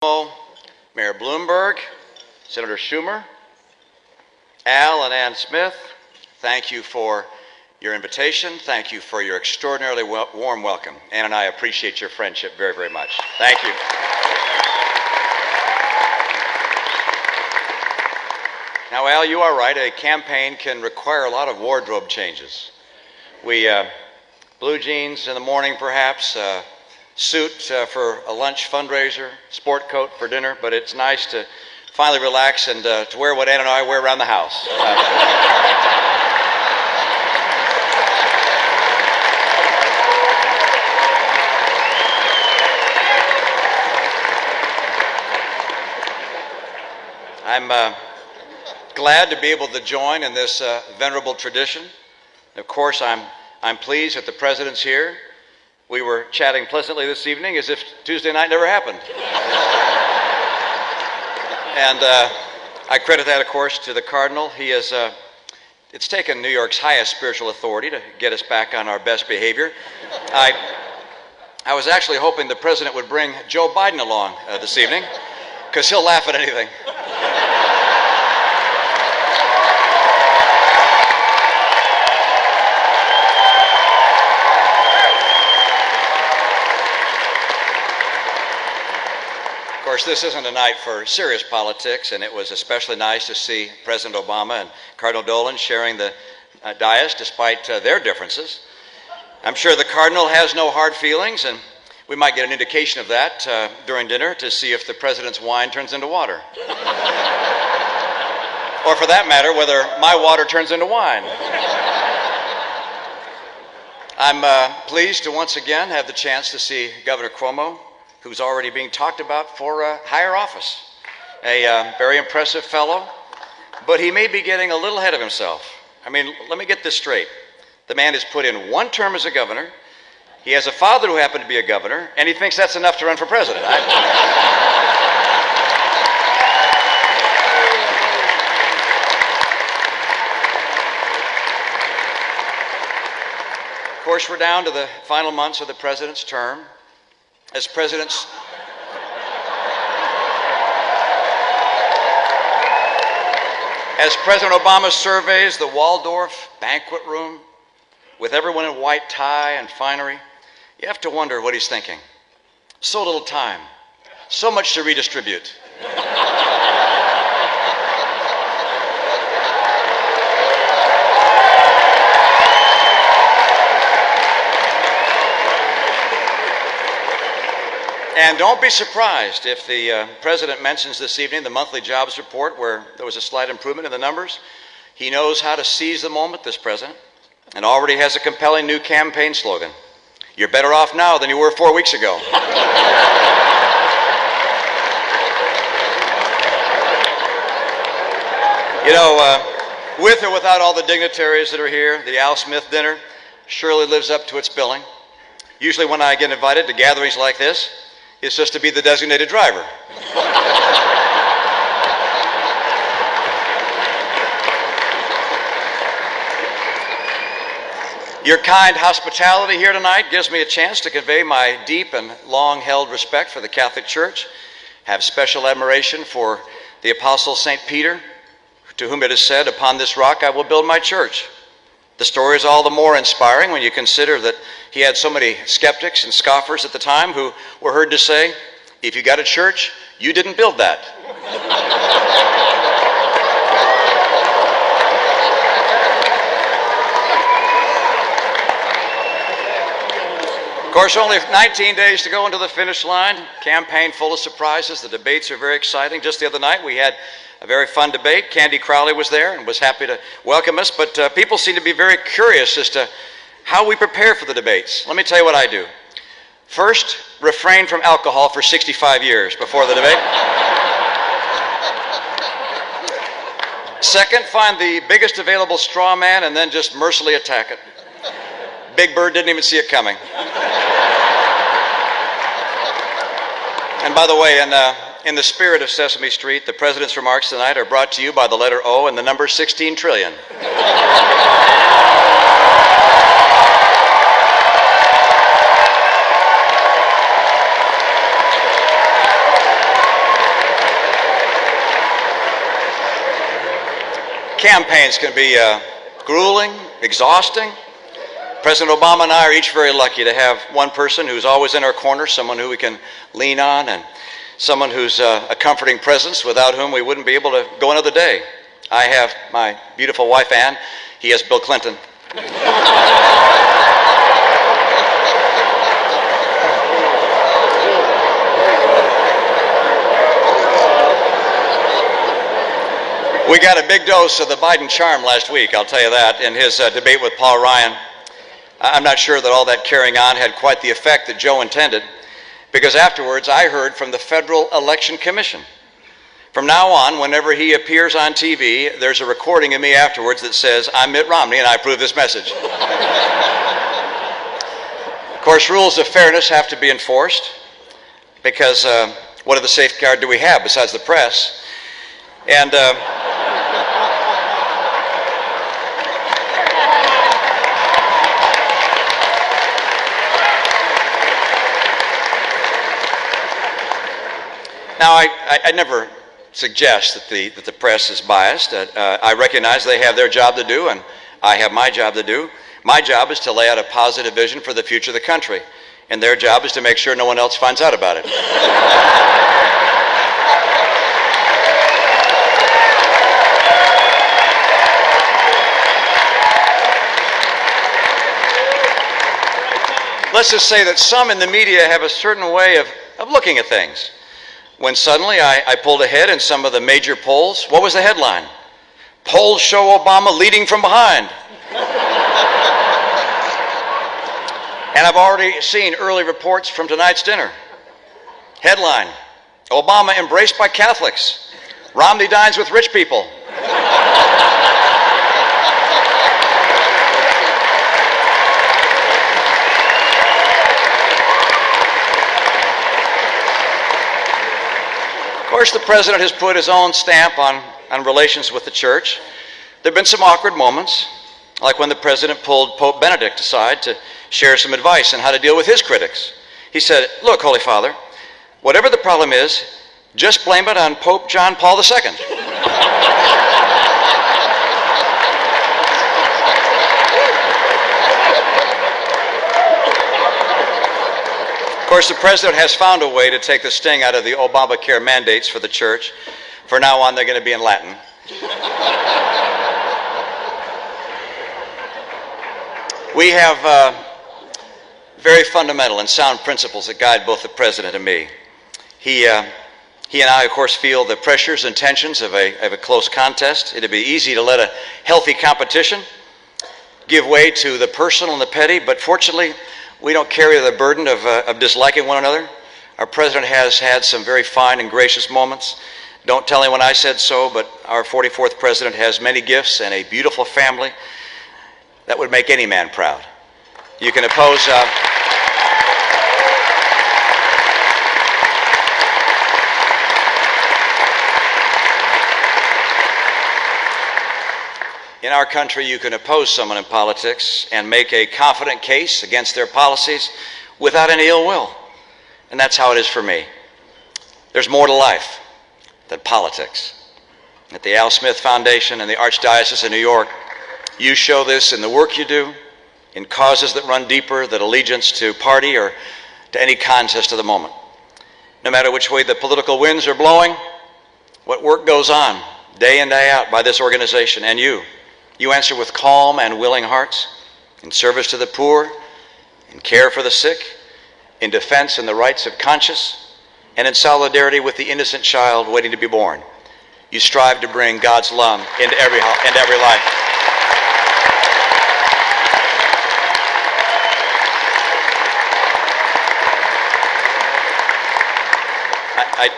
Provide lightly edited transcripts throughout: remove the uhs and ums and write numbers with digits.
Mayor Bloomberg, Senator Schumer, Al and Ann Smith, thank you for your invitation. Thank you for your extraordinarily warm welcome. Ann and I appreciate your friendship very, very much. Thank you. Now, Al, you are right. A campaign can require a lot of wardrobe changes. Blue jeans in the morning, perhaps, suit for a lunch fundraiser, sport coat for dinner, but it's nice to finally relax and to wear what Ann and I wear around the house. I'm glad to be able to join in this venerable tradition. Of course, I'm pleased that the President's here. We were chatting pleasantly this evening as if Tuesday night never happened. And I credit that, of course, to the Cardinal. It's taken New York's highest spiritual authority to get us back on our best behavior. I was actually hoping the President would bring Joe Biden along this evening, because he'll laugh at anything. Of course, this isn't a night for serious politics, and it was especially nice to see President Obama and Cardinal Dolan sharing the dais despite their differences. I'm sure the Cardinal has no hard feelings, and we might get an indication of that during dinner to see if the President's wine turns into water. Or for that matter, whether my water turns into wine. I'm pleased to once again have the chance to see Governor Cuomo, who's already being talked about for higher office. A very impressive fellow, but he may be getting a little ahead of himself. I mean, let me get this straight. The man has put in one term as a governor, he has a father who happened to be a governor, and he thinks that's enough to run for president. Of course, we're down to the final months of the president's term. As President Obama surveys the Waldorf banquet room with everyone in white tie and finery, you have to wonder what he's thinking. So little time, so much to redistribute. And don't be surprised if the President mentions this evening the monthly jobs report where there was a slight improvement in the numbers. He knows how to seize the moment, this President, and already has a compelling new campaign slogan. You're better off now than you were 4 weeks ago. You know, with or without all the dignitaries that are here, the Al Smith dinner surely lives up to its billing. Usually when I get invited to gatherings like this, it's just to be the designated driver. Your kind hospitality here tonight gives me a chance to convey my deep and long-held respect for the Catholic Church, have special admiration for the Apostle St. Peter, to whom it is said, "Upon this rock I will build my church." The story is all the more inspiring when you consider that he had so many skeptics and scoffers at the time who were heard to say, "If you got a church, you didn't build that." Of course, only 19 days to go into the finish line. Campaign full of surprises. The debates are very exciting. Just the other night, we had a very fun debate. Candy Crowley was there and was happy to welcome us, but people seem to be very curious as to how we prepare for the debates. Let me tell you what I do. First, refrain from alcohol for 65 years before the debate. Second, find the biggest available straw man and then just mercilessly attack it. Big Bird didn't even see it coming. And by the way, in the spirit of Sesame Street, the President's remarks tonight are brought to you by the letter O and the number 16 trillion. Campaigns can be grueling, exhausting. President Obama and I are each very lucky to have one person who's always in our corner, someone who we can lean on, and someone who's a comforting presence without whom we wouldn't be able to go another day. I have my beautiful wife, Ann. He has Bill Clinton. We got a big dose of the Biden charm last week, I'll tell you that, in his debate with Paul Ryan. I'm not sure that all that carrying on had quite the effect that Joe intended, because afterwards I heard from the Federal Election Commission. From now on, whenever he appears on TV, there's a recording of me afterwards that says, "I'm Mitt Romney and I approve this message." Of course, rules of fairness have to be enforced, because what other safeguard do we have besides the press? And now, I never suggest that the press is biased. I recognize they have their job to do, and I have my job to do. My job is to lay out a positive vision for the future of the country, and their job is to make sure no one else finds out about it. Let's just say that some in the media have a certain way of looking at things. When suddenly I pulled ahead in some of the major polls, what was the headline? "Polls show Obama leading from behind." And I've already seen early reports from tonight's dinner. Headline: "Obama embraced by Catholics. Romney dines with rich people." Of course, the president has put his own stamp on relations with the church. There have been some awkward moments, like when the president pulled Pope Benedict aside to share some advice on how to deal with his critics. He said, "Look, Holy Father, whatever the problem is, just blame it on Pope John Paul II." Of course, the president has found a way to take the sting out of the Obamacare mandates for the church. From now on, they're going to be in Latin. We have very fundamental and sound principles that guide both the president and me. He and I, of course, feel the pressures and tensions of a close contest. It'd be easy to let a healthy competition give way to the personal and the petty, but fortunately, we don't carry the burden of disliking one another. Our president has had some very fine and gracious moments. Don't tell anyone I said so, but our 44th president has many gifts and a beautiful family that would make any man proud. You can oppose... In our country, you can oppose someone in politics and make a confident case against their policies without any ill will. And that's how it is for me. There's more to life than politics. At the Al Smith Foundation and the Archdiocese of New York, you show this in the work you do, in causes that run deeper than allegiance to party or to any contest of the moment. No matter which way the political winds are blowing, what work goes on day in, day out by this organization and you. You answer with calm and willing hearts, in service to the poor, in care for the sick, in defense and the rights of conscience, and in solidarity with the innocent child waiting to be born. You strive to bring God's love into every life.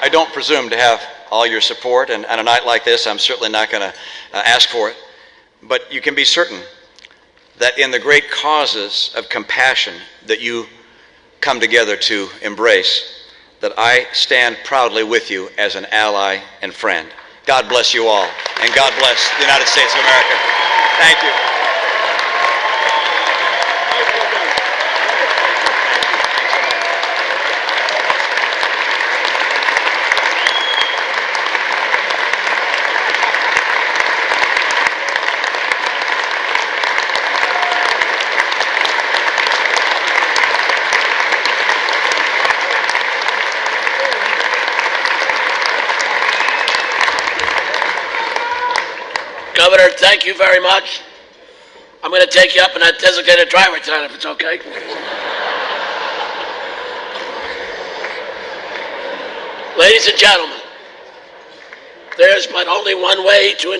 I don't presume to have all your support, and on a night like this, I'm certainly not going to ask for it. But you can be certain that in the great causes of compassion that you come together to embrace, that I stand proudly with you as an ally and friend. God bless you all, and God bless the United States of America. Thank you. Governor, thank you very much. I'm going to take you up in that designated driveway tonight, if it's okay. Ladies and gentlemen, there's but only one way to